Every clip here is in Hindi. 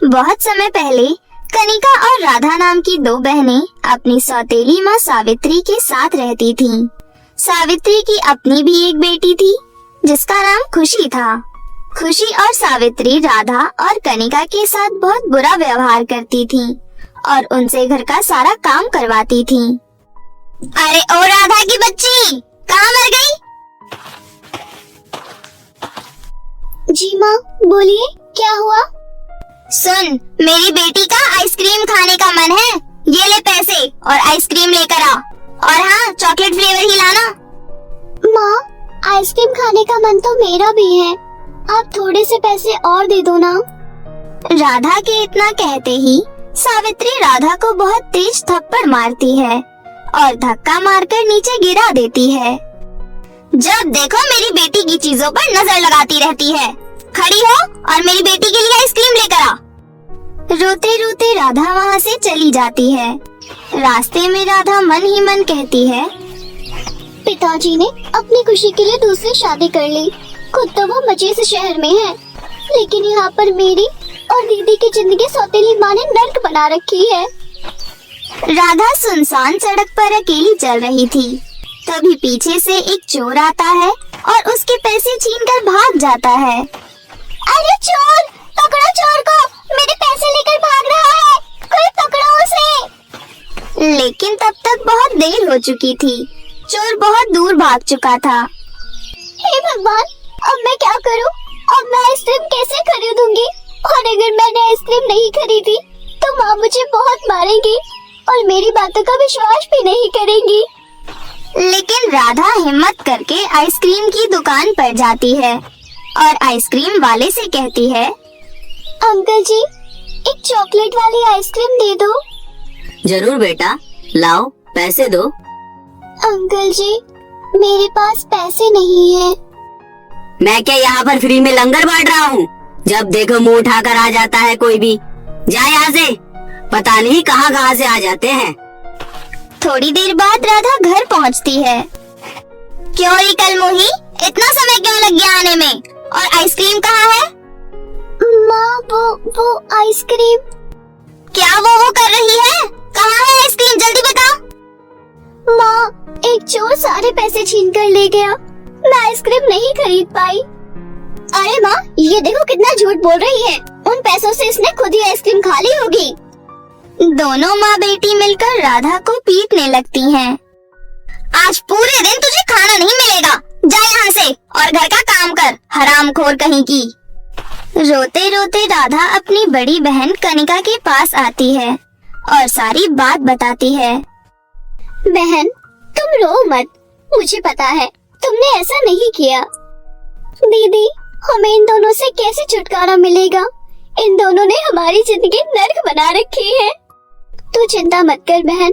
बहुत समय पहले कनिका और राधा नाम की दो बहनें अपनी सौतेली माँ सावित्री के साथ रहती थीं। सावित्री की अपनी भी एक बेटी थी जिसका नाम खुशी था। खुशी और सावित्री राधा और कनिका के साथ बहुत बुरा व्यवहार करती थीं और उनसे घर का सारा काम करवाती थीं। अरे ओ राधा की बच्ची, कहाँ मर गई? जी माँ, बोलिए क्या हुआ? सुन, मेरी बेटी का आइसक्रीम खाने का मन है। ये ले पैसे और आइसक्रीम लेकर आ। और हाँ, चॉकलेट फ्लेवर ही लाना। माँ, आइसक्रीम खाने का मन तो मेरा भी है। आप थोड़े से पैसे और दे दो ना। राधा के इतना कहते ही सावित्री राधा को बहुत तेज थप्पड़ मारती है और धक्का मारकर नीचे गिरा देती है। जब देखो मेरी बेटी की चीजों पर नजर लगाती रहती है। खड़ी हो और मेरी बेटी के लिए आइसक्रीम लेकर आ। रोते रोते राधा वहाँ से चली जाती है। रास्ते में राधा मन ही मन कहती है, पिताजी ने अपनी खुशी के लिए दूसरी शादी कर ली। खुद तो वो मजे से शहर में है, लेकिन यहाँ पर मेरी और दीदी की जिंदगी सौतेली माँ ने नर्क बना रखी है। राधा सुनसान सड़क पर अकेली चल रही थी। तभी पीछे से एक चोर आता है और उसके पैसे छीनकर भाग जाता है। अरे चोर, पकड़ो चोर को, मेरे पैसे लेकर भाग रहा है, कोई पकड़ो उसे। लेकिन तब तक बहुत देर हो चुकी थी। चोर बहुत दूर भाग चुका था। हे भगवान, अब मैं क्या करूं? अब मैं आइसक्रीम कैसे खरीदूंगी? और अगर मैंने आइसक्रीम नहीं खरीदी तो माँ मुझे बहुत मारेगी और मेरी बातों का विश्वास भी नहीं करेंगी। लेकिन राधा हिम्मत करके आइसक्रीम की दुकान पर जाती है और आइसक्रीम वाले से कहती है, अंकल जी, एक चॉकलेट वाली आइसक्रीम दे दो। जरूर बेटा, लाओ पैसे दो। अंकल जी, मेरे पास पैसे नहीं है। मैं क्या यहाँ पर फ्री में लंगर बांट रहा हूँ? जब देखो मुंह उठाकर आ जाता है कोई भी। जा यहाँ से, पता नहीं कहाँ से आ जाते हैं। थोड़ी देर बाद राधा घर पहुँचती है। क्यों री कलमुही, इतना समय क्यों लग गया आने में? और आइसक्रीम कहाँ है? माँ, वो आइसक्रीम। क्या वो कर रही है? कहाँ है आइसक्रीम? जल्दी बताओ। माँ, एक चोर सारे पैसे छीन कर ले गया। मैं आइसक्रीम नहीं खरीद पाई। अरे माँ, ये देखो कितना झूठ बोल रही है। उन पैसों से इसने खुद ही आइसक्रीम खा ली होगी। दोनों माँ बेटी मिलकर राधा को पीटने लगती हैं। आज पूरे दिन तुझे खाना नहीं मिलेगा। जा यहाँ से और घर का काम कर, हरामखोर कहीं की। रोते रोते राधा अपनी बड़ी बहन कनिका के पास आती है और सारी बात बताती है। बहन, तुम रो मत, मुझे पता है तुमने ऐसा नहीं किया। दीदी, हमें इन दोनों से कैसे छुटकारा मिलेगा? इन दोनों ने हमारी जिंदगी नर्क बना रखी है। तू चिंता मत कर बहन,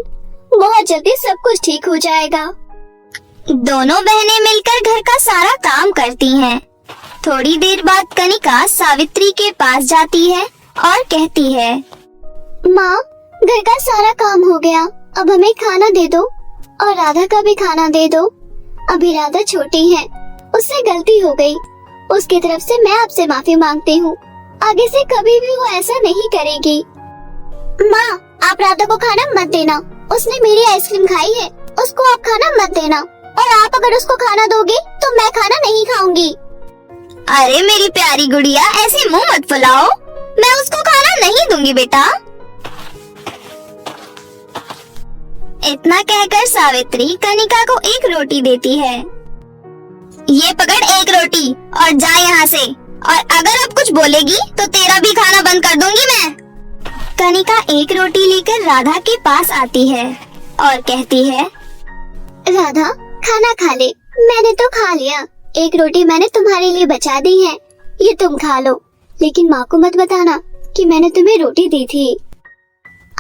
बहुत जल्दी सब कुछ ठीक हो जाएगा। दोनों बहनें मिलकर घर का सारा काम करती हैं। थोड़ी देर बाद कनिका सावित्री के पास जाती है और कहती है, माँ, घर का सारा काम हो गया, अब हमें खाना दे दो और राधा का भी खाना दे दो। अभी राधा छोटी है, उससे गलती हो गई। उसकी तरफ से मैं आपसे माफी मांगती हूँ। आगे से कभी भी वो ऐसा नहीं करेगी। माँ, आप राधा को खाना मत देना, उसने मेरी आइसक्रीम खाई है, उसको आप खाना मत देना। और आप अगर उसको खाना दोगे तो मैं खाना नहीं खाऊंगी। अरे मेरी प्यारी गुड़िया, ऐसे मुंह मत फुलाओ। मैं उसको खाना नहीं दूंगी बेटा। इतना कहकर सावित्री कनिका को एक रोटी देती है। ये पकड़ एक रोटी और जा यहाँ से। और अगर अब कुछ बोलेगी तो तेरा भी खाना बंद कर दूंगी मैं। कनिका एक रोटी लेकर राधा के पास आती है और कहती है, राधा, खाना खा ले। मैंने तो खा लिया। एक रोटी मैंने तुम्हारे लिए बचा दी है, ये तुम खा लो। लेकिन माँ को मत बताना कि मैंने तुम्हें रोटी दी थी।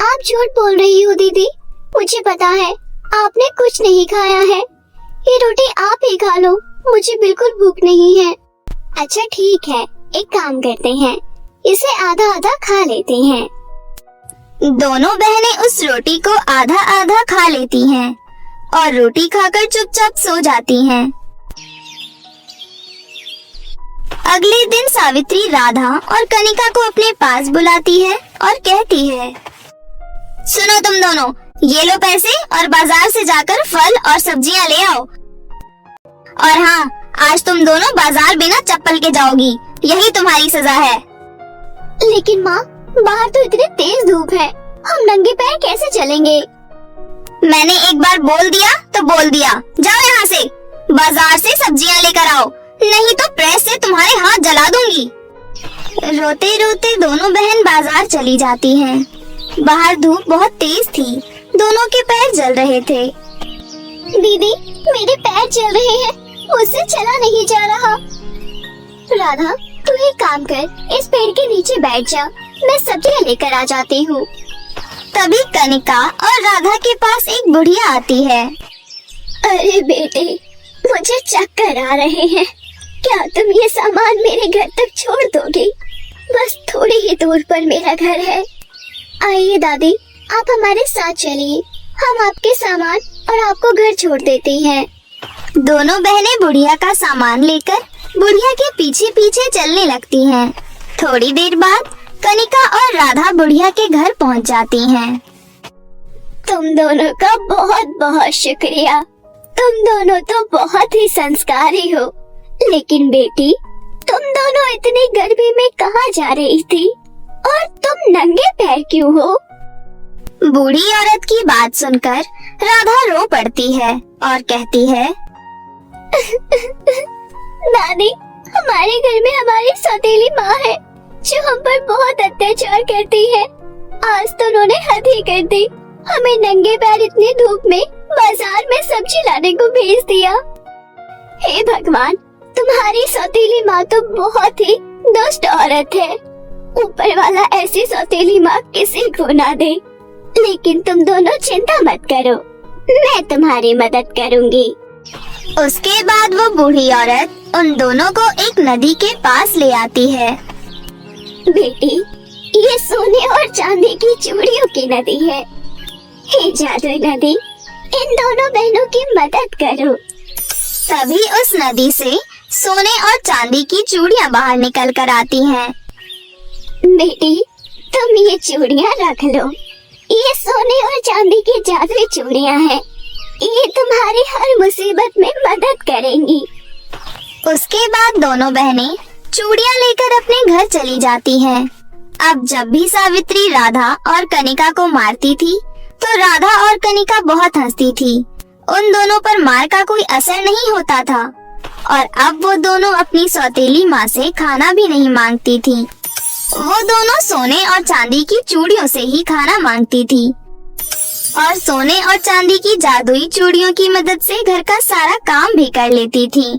आप झूठ बोल रही हो दीदी, मुझे पता है आपने कुछ नहीं खाया है। ये रोटी आप ही खा लो, मुझे बिल्कुल भूख नहीं है। अच्छा ठीक है, एक काम करते हैं, इसे आधा आधा खा लेते हैं। दोनों बहनें उस रोटी को आधा आधा खा लेती हैं और रोटी खाकर चुपचाप सो जाती हैं। अगले दिन सावित्री राधा और कनिका को अपने पास बुलाती है और कहती है, सुनो तुम दोनों, ये लो पैसे और बाजार से जाकर फल और सब्जियां ले आओ। और हाँ, आज तुम दोनों बाजार बिना चप्पल के जाओगी, यही तुम्हारी सजा है। लेकिन माँ, बाहर तो इतनी तेज धूप है, हम नंगे पैर कैसे चलेंगे? मैंने एक बार बोल दिया तो बोल दिया, जाओ यहाँ से, बाजार से सब्जियां लेकर आओ, नहीं तो प्रेस से तुम्हारे हाथ जला दूंगी। रोते रोते दोनों बहन बाजार चली जाती हैं। बाहर धूप बहुत तेज थी, दोनों के पैर जल रहे थे। दीदी, मेरे पैर जल रहे हैं, मुझसे चला नहीं जा रहा। राधा, तू एक काम कर, इस पेड़ के नीचे बैठ जा, मैं सब्जियां लेकर आ जाती हूँ। तभी कनिका और राधा के पास एक बुढ़िया आती है। अरे बेटे, मुझे चक्कर आ रहे हैं, क्या तुम ये सामान मेरे घर तक छोड़ दोगे? बस थोड़ी ही दूर पर मेरा घर है। आइए दादी, आप हमारे साथ चलिए, हम आपके सामान और आपको घर छोड़ देते हैं। दोनों बहनें बुढ़िया का सामान लेकर बुढ़िया के पीछे पीछे चलने लगती हैं। थोड़ी देर बाद कनिका और राधा बुढ़िया के घर पहुंच जाती हैं। तुम दोनों का बहुत बहुत शुक्रिया, तुम दोनों तो बहुत ही संस्कारी हो। लेकिन बेटी, तुम दोनों इतनी गर्मी में कहाँ जा रही थी और तुम नंगे पैर क्यों हो? बूढ़ी औरत की बात सुनकर राधा रो पड़ती है और कहती है, दादी, हमारे घर में हमारी सौतेली माँ है जो हम पर बहुत अत्याचार करती है। आज तो उन्होंने हद ही कर दी, हमें नंगे पैर इतनी धूप में बाजार में सब्जी लाने को भेज दिया। हे भगवान, तुम्हारी सौतेली माँ तो बहुत ही दुष्ट औरत है। ऊपर वाला ऐसी सौतेली माँ किसी को ना दे। लेकिन तुम दोनों चिंता मत करो, मैं तुम्हारी मदद करूँगी। उसके बाद वो बूढ़ी औरत उन दोनों को एक नदी के पास ले आती है। बेटी, ये सोने और चांदी की चूड़ियों की नदी है। हे जादुई नदी, इन दोनों बहनों की मदद करो। तभी उस नदी से सोने और चांदी की चूड़ियां बाहर निकल कर आती हैं। बेटी, तुम ये चूड़ियां रख लो, ये सोने और चांदी की जादुई चूड़ियां हैं। ये तुम्हारी हर मुसीबत में मदद करेंगी। उसके बाद दोनों बहनें चूड़ियां लेकर अपने घर चली जाती हैं। अब जब भी सावित्री राधा और कनिका को मारती थी तो राधा और कनिका बहुत हंसती थी। उन दोनों पर मार का कोई असर नहीं होता था और अब वो दोनों अपनी सौतेली माँ से खाना भी नहीं मांगती थी। वो दोनों सोने और चांदी की चूड़ियों से ही खाना मांगती थी और सोने और चांदी की जादुई चूड़ियों की मदद से घर का सारा काम भी कर लेती थी।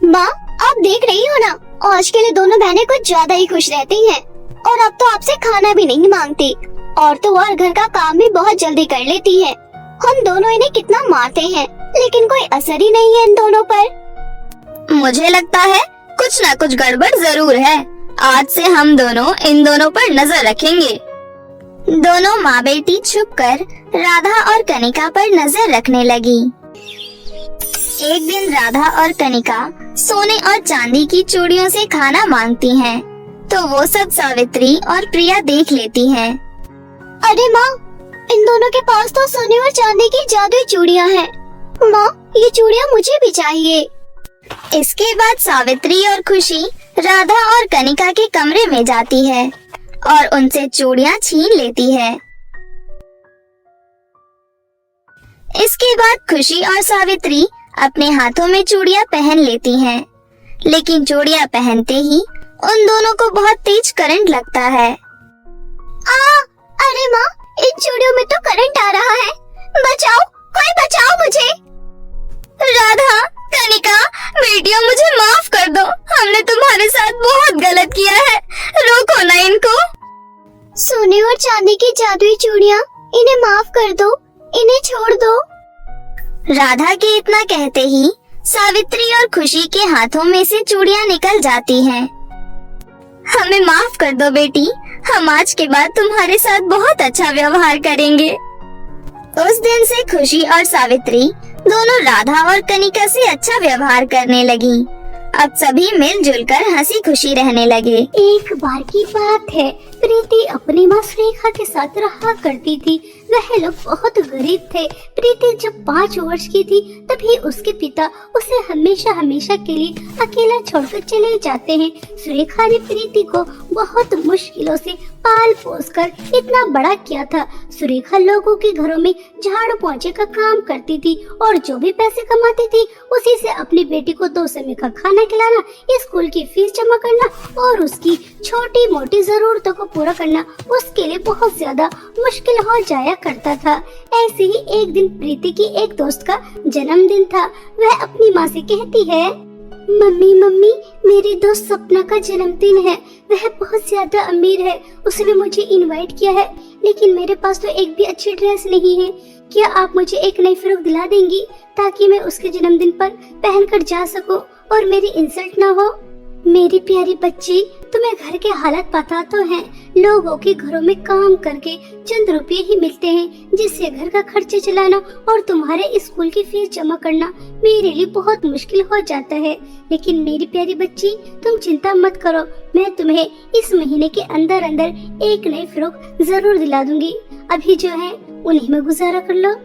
माँ, आप देख रही हो ना, आज के लिए दोनों बहनें कुछ ज्यादा ही खुश रहती हैं और अब तो आपसे खाना भी नहीं मांगती और तो और घर का काम भी बहुत जल्दी कर लेती है। हम दोनों इन्हें कितना मारते हैं लेकिन कोई असर ही नहीं है इन दोनों पर। मुझे लगता है कुछ न कुछ गड़बड़ जरूर है। आज से हम दोनों इन दोनों पर नजर रखेंगे। दोनों माँ बेटी छुपकर राधा और कनिका पर नजर रखने लगी। एक दिन राधा और कनिका सोने और चांदी की चूड़ियों से खाना मांगती हैं, तो वो सब सावित्री और प्रिया देख लेती हैं। अरे माँ, इन दोनों के पास तो सोने और चांदी की जादुई चूड़ियाँ हैं। माँ, ये चूड़ियाँ मुझे भी चाहिए। इसके बाद सावित्री और खुशी राधा और कनिका के कमरे में जाती है और उनसे चूड़ियाँ छीन लेती है। इसके बाद खुशी और सावित्री अपने हाथों में चूड़ियाँ पहन लेती हैं, लेकिन चूड़ियाँ पहनते ही उन दोनों को बहुत तेज करंट लगता है। अरे माँ, इन चूड़ियों में तो करंट आ रहा है, बचाओ, कोई बचाओ मुझे। राधा, कनिका, बेटियों मुझे माफ कर दो, हमने तुम्हारे साथ बहुत गलत किया है, रोको ना इनको। सोने और चांदी की जादुई चूड़ियाँ, इन्हें माफ कर दो, इन्हें छोड़ दो। राधा के इतना कहते ही सावित्री और खुशी के हाथों में से चूड़ियाँ निकल जाती हैं। हमें माफ कर दो बेटी, हम आज के बाद तुम्हारे साथ बहुत अच्छा व्यवहार करेंगे। उस दिन से खुशी और सावित्री दोनों राधा और कनिका से अच्छा व्यवहार करने लगी अब सभी मिलजुल कर हंसी खुशी रहने लगे। एक बार की बात है, प्रीति अपनी माँ सुरेखा के साथ रहा करती थी। वह लोग बहुत गरीब थे। प्रीति जब 5 वर्ष की थी तभी उसके पिता उसे हमेशा हमेशा के लिए अकेला छोड़कर चले जाते हैं। सुरेखा ने प्रीति को बहुत मुश्किलों से पाल पोस कर इतना बड़ा किया था। सुरेखा लोगों के घरों में झाड़ू पोंछे का काम करती थी और जो भी पैसे कमाती थी उसी से अपनी बेटी को 2 समय का खाना खिलाना, स्कूल की फीस जमा करना और उसकी छोटी मोटी जरूरतों को पूरा करना उसके लिए बहुत ज्यादा मुश्किल हो जाया करता था। ऐसे ही एक दिन प्रीति की एक दोस्त का जन्मदिन था। वह अपनी माँ से कहती है, मम्मी मम्मी, मेरी दोस्त सपना का जन्मदिन है। वह बहुत ज्यादा अमीर है, उसने मुझे इनवाइट किया है, लेकिन मेरे पास तो एक भी अच्छी ड्रेस नहीं है। क्या आप मुझे एक नई फ्रॉक दिला देंगी ताकि मैं उसके जन्मदिन पर पहनकर जा सकूं और मेरी इंसल्ट ना हो? मेरी प्यारी बच्ची, तुम्हें घर के हालात पता तो हैं। लोगों के घरों में काम करके चंद रुपए ही मिलते हैं, जिससे घर का खर्चे चलाना और तुम्हारे स्कूल की फीस जमा करना मेरे लिए बहुत मुश्किल हो जाता है। लेकिन मेरी प्यारी बच्ची, तुम चिंता मत करो, मैं तुम्हें इस महीने के अंदर अंदर एक नई फ्रॉक जरूर दिला दूंगी। अभी जो है उन्हीं में गुजारा कर लो।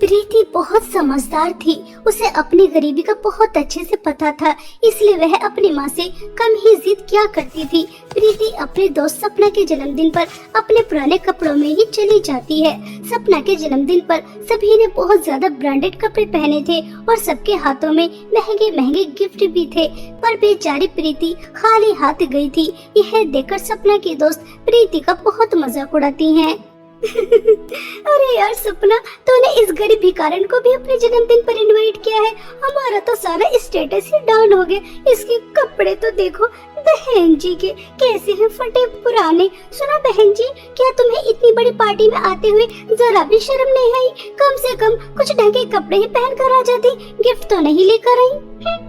प्रीति बहुत समझदार थी, उसे अपनी गरीबी का बहुत अच्छे से पता था, इसलिए वह अपनी माँ से कम ही जिद किया करती थी। प्रीति अपने दोस्त सपना के जन्मदिन पर अपने पुराने कपड़ों में ही चली जाती है। सपना के जन्मदिन पर सभी ने बहुत ज्यादा ब्रांडेड कपड़े पहने थे और सबके हाथों में महंगे महंगे गिफ्ट भी थे, पर बेचारी प्रीति खाली हाथ गई थी। यह देखकर सपना की दोस्त प्रीति का बहुत मजाक उड़ाती हैं। अरे यार सपना, तूने इस गरीब भिखारन को भी अपने जन्मदिन पर इनवाइट किया है। हमारा तो सारा स्टेटस ही डाउन हो गया। इसके कपड़े तो देखो, बहन जी के कैसे हैं, फटे पुराने। सुना बहन जी, क्या तुम्हें इतनी बड़ी पार्टी में आते हुए जरा भी शर्म नहीं आई? कम से कम कुछ ढंग के कपड़े ही पहन कर आ जाती, गिफ्ट तो नहीं लेकर आई।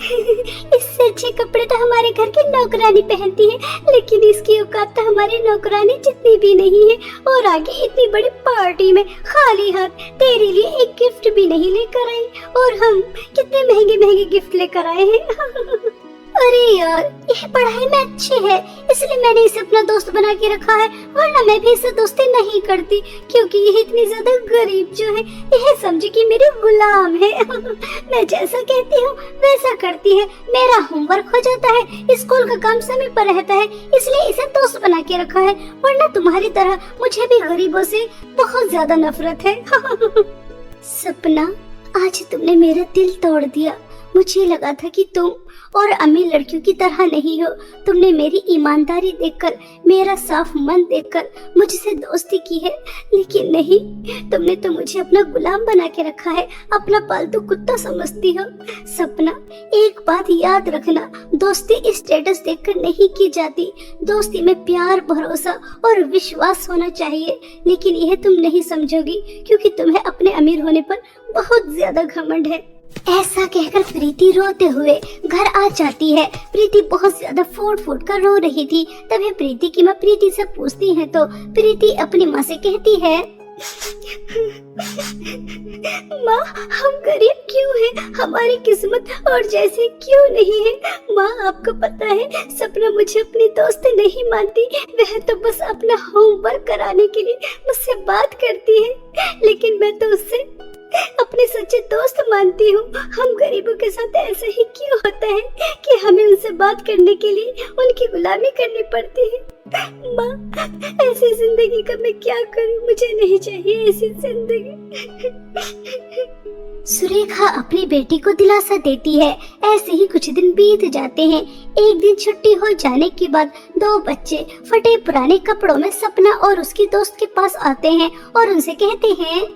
इससे अच्छे कपड़े तो हमारे घर की नौकरानी पहनती है, लेकिन इसकी औकात तो हमारी नौकरानी जितनी भी नहीं है। और आगे इतनी बड़ी पार्टी में खाली हाथ तेरे लिए एक गिफ्ट भी नहीं लेकर आई, और हम कितने महंगे महंगे गिफ्ट लेकर आए हैं। अरे यार, यह पढ़ाई में अच्छी है इसलिए मैंने इसे अपना दोस्त बना के रखा है, वरना मैं भी इससे दोस्ती नहीं करती, क्योंकि यह इतनी ज्यादा गरीब जो है, यह समझे कि मेरी गुलाम है। मैं जैसा कहती हूँ वैसा करती है, मेरा होमवर्क हो जाता है, स्कूल का काम समय पर रहता है, इसलिए इसे दोस्त बना के रखा है, वरना तुम्हारी तरह मुझे भी गरीबों से बहुत ज्यादा नफरत है। सपना, आज तुमने मेरा दिल तोड़ दिया। मुझे लगा था कि तुम और अमीर लड़कियों की तरह नहीं हो। तुमने मेरी ईमानदारी देखकर, मेरा साफ मन देखकर मुझसे दोस्ती की है, लेकिन नहीं, तुमने तो मुझे अपना गुलाम बना के रखा है, अपना पालतू कुत्ता समझती हो। सपना, एक बात याद रखना, दोस्ती स्टेटस देखकर नहीं की जाती। दोस्ती में प्यार, भरोसा और विश्वास होना चाहिए, लेकिन यह तुम नहीं समझोगी क्योंकि तुम्हें अपने अमीर होने पर बहुत ज्यादा घमंड है। ऐसा कहकर प्रीति रोते हुए घर आ जाती है। प्रीति बहुत ज्यादा फूट फूट कर रो रही थी। तभी प्रीति की माँ प्रीति से पूछती है तो प्रीति अपनी माँ से कहती है, माँ, हम गरीब क्यों हैं? हमारी किस्मत और जैसे क्यों नहीं है? माँ, आपको पता है, सपना मुझे अपनी दोस्त नहीं मानती। वह तो बस अपना होमवर्क कराने के लिए मुझसे बात करती है, लेकिन मैं तो उससे अपने सच्चे दोस्त मानती हूँ। हम गरीबों के साथ ऐसा ही क्यों होता है कि हमें उनसे बात करने के लिए उनकी गुलामी करनी पड़ती है? माँ, ऐसी जिंदगी का मैं क्या करूँ? मुझे नहीं चाहिए ऐसी जिंदगी। सुरेखा अपनी बेटी को दिलासा देती है। ऐसे ही कुछ दिन बीत जाते हैं। एक दिन छुट्टी हो जाने के बाद 2 बच्चे फटे पुराने कपड़ों में सपना और उसकी दोस्त के पास आते हैं और उनसे कहते हैं,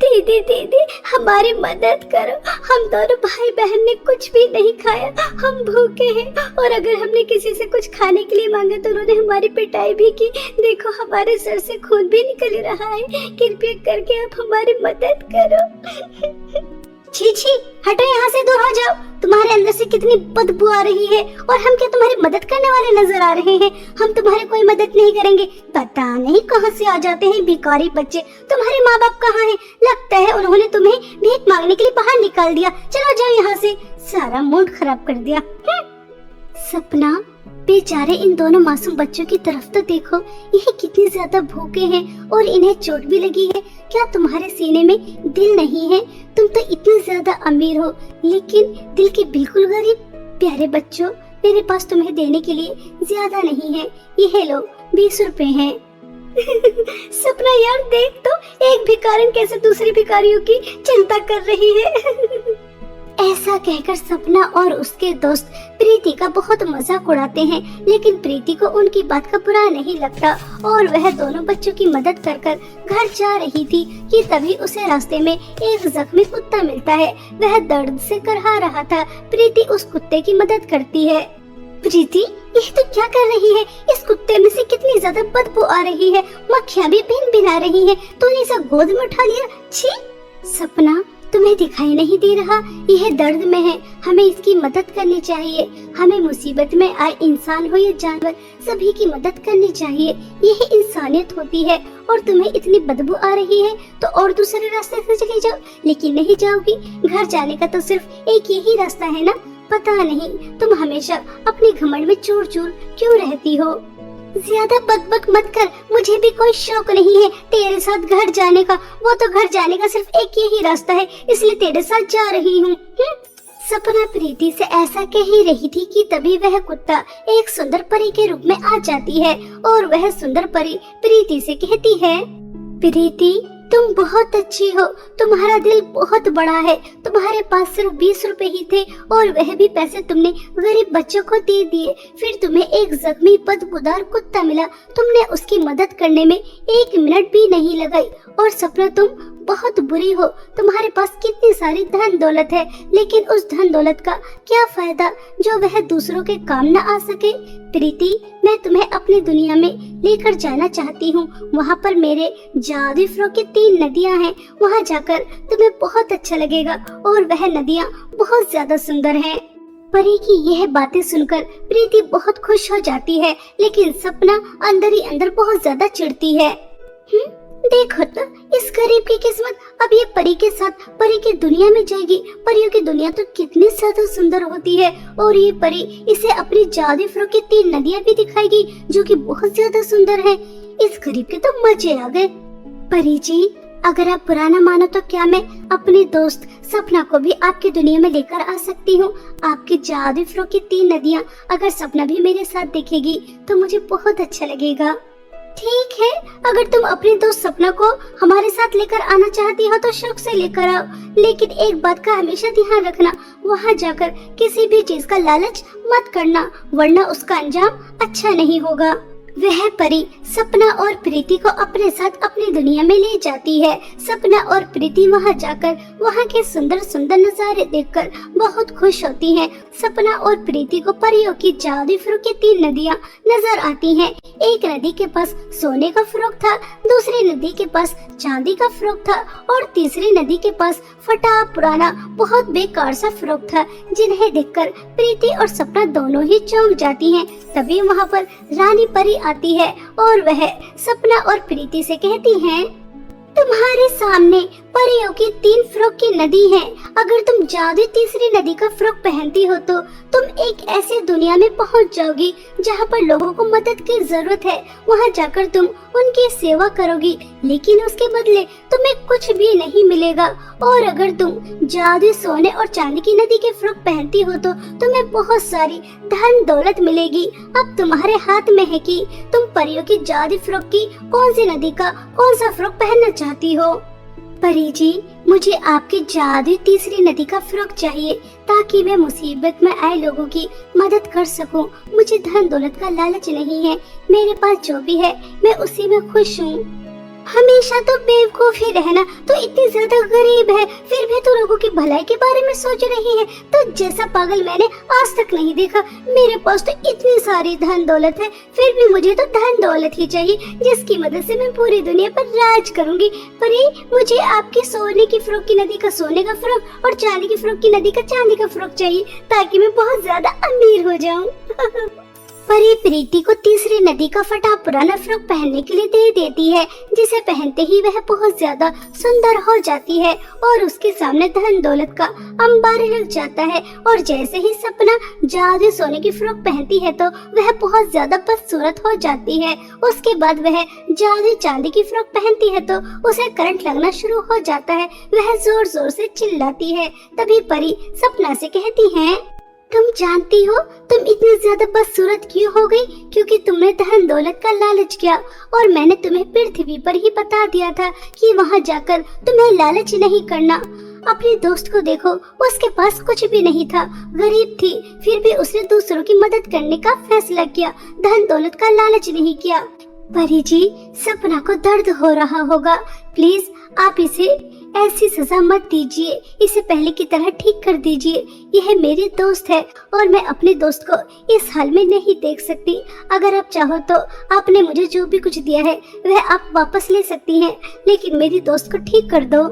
दीदी दीदी, हमारी मदद करो, हम दोनों भाई बहन ने कुछ भी नहीं खाया, हम भूखे हैं, और अगर हमने किसी से कुछ खाने के लिए मांगा तो उन्होंने हमारी पिटाई भी की। देखो, हमारे सर से खून भी निकल रहा है, कृपया करके आप हमारी मदद करो। छी छी, हटो यहाँ से, दूर हो जाओ। तुम्हारे अंदर से कितनी बदबू आ रही है और हम क्या तुम्हारी मदद करने वाले नजर आ रहे हैं? हम तुम्हारी कोई मदद नहीं करेंगे। पता नहीं कहाँ से आ जाते हैं भिखारी बच्चे। तुम्हारे माँ बाप कहाँ हैं? लगता है उन्होंने तुम्हें भीख मांगने के लिए बाहर निकाल दिया। चलो जाओ यहाँ से, सारा मूड खराब कर दिया। सपना, बेचारे इन दोनों मासूम बच्चों की तरफ तो देखो, ये कितने ज्यादा भूखे हैं और इन्हें चोट भी लगी है। क्या तुम्हारे सीने में दिल नहीं है? तुम तो इतने ज्यादा अमीर हो लेकिन दिल के बिल्कुल गरीब। प्यारे बच्चों, मेरे पास तुम्हें देने के लिए ज्यादा नहीं है, ये लो 20 रुपए हैं। सपना यार, देख तो एक भिखारिन कैसे दूसरी भिखारियों की चिंता कर रही है। ऐसा कहकर सपना और उसके दोस्त प्रीति का बहुत मजाक उड़ाते हैं, लेकिन प्रीति को उनकी बात का बुरा नहीं लगता और वह दोनों बच्चों की मदद कर कर घर जा रही थी कि तभी उसे रास्ते में एक जख्मी कुत्ता मिलता है। वह दर्द से करहा रहा था। प्रीति उस कुत्ते की मदद करती है। प्रीति, ये तो क्या कर रही है? इस कुत्ते में से कितनी ज्यादा बदबू आ रही है, मक्खियाँ भी भिन भिना रही है। तूने इसे गोद में उठा लिया? छी। सपना, तुम्हें दिखाई नहीं दे रहा? यह दर्द में है, हमें इसकी मदद करनी चाहिए। हमें मुसीबत में आए इंसान हो या जानवर, सभी की मदद करनी चाहिए। यह इंसानियत होती है। और तुम्हें इतनी बदबू आ रही है तो और दूसरे रास्ते से चली जाओ। लेकिन नहीं जाओगी, घर जाने का तो सिर्फ एक यही रास्ता है ना। पता नहीं तुम हमेशा अपने घमंड में चूर चूर क्यों रहती हो। ज्यादा बकबक मत कर, मुझे भी कोई शौक नहीं है तेरे साथ घर जाने का। वो तो घर जाने का सिर्फ एक यही रास्ता है, इसलिए तेरे साथ जा रही हूँ। सपना प्रीति से ऐसा कह ही रही थी कि तभी वह कुत्ता एक सुंदर परी के रूप में आ जाती है और वह सुंदर परी प्रीति से कहती है, प्रीति, तुम बहुत अच्छी हो, तुम्हारा दिल बहुत बड़ा है। तुम्हारे पास सिर्फ 20 रुपए ही थे और वह भी पैसे तुमने गरीब बच्चों को दे दिए। फिर तुम्हें एक जख्मी बदबूदार कुत्ता मिला, तुमने उसकी मदद करने में 1 मिनट भी नहीं लगाई। और सपना, तुम बहुत बुरी हो। तुम्हारे पास कितनी सारी धन दौलत है, लेकिन उस धन दौलत का क्या फायदा जो वह दूसरों के काम न आ सके। प्रीति, मैं तुम्हें अपनी दुनिया में लेकर जाना चाहती हूँ। वहाँ पर मेरे जादुई फ्रॉक की 3 नदियाँ हैं। वहाँ जाकर तुम्हें बहुत अच्छा लगेगा और वह नदियाँ बहुत ज्यादा सुंदर हैं। परी की यह बातें सुनकर प्रीति बहुत खुश हो जाती है, लेकिन सपना अंदर ही अंदर बहुत ज्यादा चिढ़ती है। देखो तो, इस गरीब की किस्मत अब ये परी के साथ परी की दुनिया में जाएगी। परियों की दुनिया तो कितनी ज्यादा सुंदर होती है और ये परी इसे अपनी जादुई फ्रॉक की 3 नदियाँ भी दिखाएगी जो कि बहुत ज्यादा सुंदर है। इस गरीब के तो मजे आ गए। परी जी, अगर आप बुरा न मानो तो क्या मैं अपनी दोस्त सपना को भी आपकी दुनिया में लेकर आ सकती हूँ? आपकी जादुई फ्रॉक की 3 नदियाँ अगर सपना भी मेरे साथ देखेगी तो मुझे बहुत अच्छा लगेगा। ठीक है, अगर तुम अपनी दोस्त सपना को हमारे साथ लेकर आना चाहती हो तो शौक से लेकर आओ, लेकिन एक बात का हमेशा ध्यान रखना, वहाँ जाकर किसी भी चीज का लालच मत करना, वरना उसका अंजाम अच्छा नहीं होगा। वह परी सपना और प्रीति को अपने साथ अपनी दुनिया में ले जाती है। सपना और प्रीति वहां जाकर वहां के सुंदर सुंदर नजारे देखकर बहुत खुश होती हैं। सपना और प्रीति को परियों की जादुई फ्रॉक की 3 नदियां नजर आती हैं। एक नदी के पास सोने का फ्रॉक था, दूसरी नदी के पास चांदी का फ्रॉक था और तीसरी नदी के पास फटा पुराना बहुत बेकार सा फ्रॉक था, जिन्हें देखकर प्रीति और सपना दोनों ही चौंक जाती हैं। तभी वहाँ पर रानी परी आती है और वह सपना और प्रीति से कहती है, तुम्हारे सामने परियों की 3 फ्रॉक की नदी है। अगर तुम जादुई तीसरी नदी का फ्रॉक पहनती हो तो तुम एक ऐसी दुनिया में पहुंच जाओगी जहां पर लोगों को मदद की जरूरत है। वहां जाकर तुम उनकी सेवा करोगी, लेकिन उसके बदले तुम्हें कुछ भी नहीं मिलेगा। और अगर तुम जादुई सोने और चांदी की नदी के फ्रॉक पहनती हो तो तुम्हें बहुत सारी धन दौलत मिलेगी। अब तुम्हारे हाथ में है कि तुम परियों की जादुई फ्रॉक की कौन सी नदी का कौन सा फ्रॉक पहनना चाहती हो। परी जी, मुझे आपकी जादुई तीसरी नदी का फ्रॉक चाहिए ताकि मैं मुसीबत में आए लोगों की मदद कर सकूं। मुझे धन दौलत का लालच नहीं है, मेरे पास जो भी है मैं उसी में खुश हूँ। हमेशा तो बेवकूफ ही रहना, तो इतनी ज्यादा गरीब है फिर भी तो लोगों की भलाई के बारे में सोच रही है। तो जैसा पागल मैंने आज तक नहीं देखा। मेरे पास तो इतनी सारी धन दौलत है, फिर भी मुझे तो धन दौलत ही चाहिए जिसकी मदद से मैं पूरी दुनिया पर राज करूंगी। पर ये मुझे आपकी सोने की फ्रॉक की नदी का सोने का फ्रॉक और चांदी की फ्रॉक की नदी का चांदी का फ्रॉक चाहिए ताकि मैं बहुत ज्यादा अमीर हो जाऊं। परी प्रीति को तीसरी नदी का फटा पुराना फ्रॉक पहनने के लिए दे देती है, जिसे पहनते ही वह बहुत ज्यादा सुंदर हो जाती है और उसके सामने धन दौलत का अंबार लग जाता है। और जैसे ही सपना जादू सोने की फ्रॉक पहनती है तो वह बहुत ज्यादा बदसूरत हो जाती है। उसके बाद वह जादू चांदी की फ्रॉक पहनती है तो उसे करंट लगना शुरू हो जाता है। वह जोर जोर से चिल्लाती है। तभी परी सपना से कहती है, तुम जानती हो तुम इतनी ज्यादा बदसूरत क्यों हो गई? क्योंकि तुमने धन दौलत का लालच किया और मैंने तुम्हें पृथ्वी पर ही बता दिया था कि वहाँ जाकर तुम्हें लालच नहीं करना। अपने दोस्त को देखो, उसके पास कुछ भी नहीं था, गरीब थी, फिर भी उसने दूसरों की मदद करने का फैसला किया, धन दौलत का लालच नहीं किया। परी जी, सपना को दर्द हो रहा होगा, प्लीज आप इसे ऐसी सजा मत दीजिए, इसे पहले की तरह ठीक कर दीजिए। यह मेरी दोस्त है और मैं अपने दोस्त को इस हाल में नहीं देख सकती। अगर आप चाहो तो आपने मुझे जो भी कुछ दिया है वह आप वापस ले सकती हैं, लेकिन मेरी दोस्त को ठीक कर दो।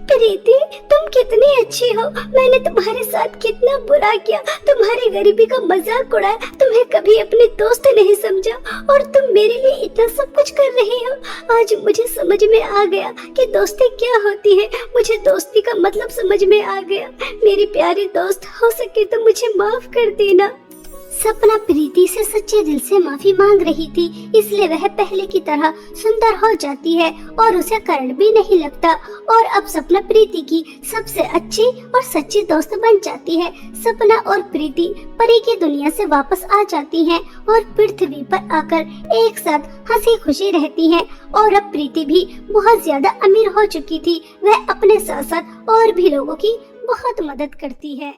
प्रीति, तुम कितनी अच्छी हो। मैंने तुम्हारे साथ कितना बुरा किया, तुम्हारी गरीबी का मजाक उड़ाया, तुम्हें कभी अपने दोस्त नहीं समझा और तुम मेरे लिए इतना सब कुछ कर रही हो। आज मुझे समझ में आ गया कि दोस्ती क्या होती है। मुझे दोस्ती का मतलब समझ में आ गया। मेरी प्यारी दोस्त, हो सके तो मुझे माफ कर देना। सपना प्रीति से सच्चे दिल से माफी मांग रही थी, इसलिए वह पहले की तरह सुंदर हो जाती है और उसे करंट भी नहीं लगता। और अब सपना प्रीति की सबसे अच्छी और सच्ची दोस्त बन जाती है। सपना और प्रीति परी की दुनिया से वापस आ जाती हैं और पृथ्वी पर आकर एक साथ हंसी खुशी रहती हैं। और अब प्रीति भी बहुत ज्यादा अमीर हो चुकी थी। वह अपने साथ साथ और भी लोगों की बहुत मदद करती है।